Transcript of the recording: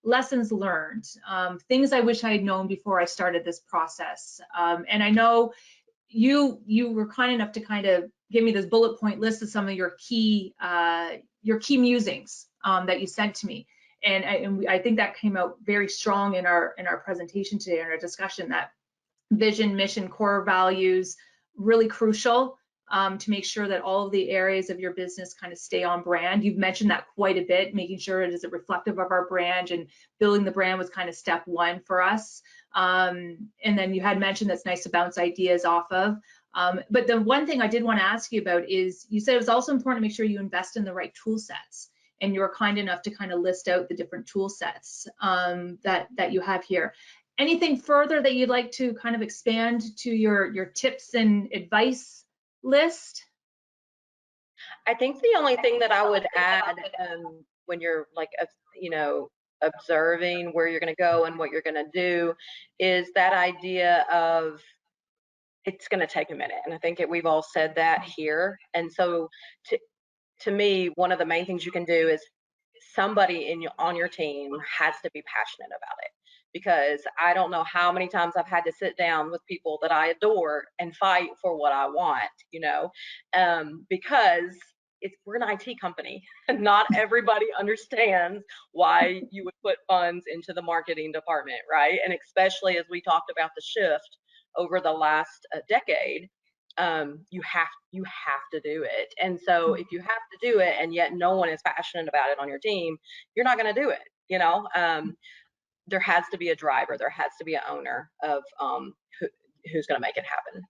lessons learned, things I wish I had known before I started this process. And I know you were kind enough to kind of give me this bullet point list of some of your key musings that you sent to me. And I think that came out very strong in our presentation today, in our discussion, that vision, mission, core values, really crucial to make sure that all of the areas of your business kind of stay on brand. You've mentioned that quite a bit, making sure it is reflective of our brand, and building the brand was kind of step one for us. And then you had mentioned that's nice to bounce ideas off of. But the one thing I did want to ask you about is, you said it was also important to make sure you invest in the right tool sets. And you were kind enough to kind of list out the different tool sets that you have here. Anything further that you'd like to kind of expand to your tips and advice list? I think the only thing that I would add, when you're like, observing where you're going to go and what you're going to do, is that idea of it's going to take a minute. And I think we've all said that here. And so to me, one of the main things you can do is somebody on your team has to be passionate about it. Because I don't know how many times I've had to sit down with people that I adore and fight for what I want, because we're an IT company, and not everybody understands why you would put funds into the marketing department, right? And especially as we talked about the shift over the last decade, you have to do it. And so if you have to do it and yet no one is passionate about it on your team, you're not going to do it. There has to be a driver, there has to be an owner of who's going to make it happen.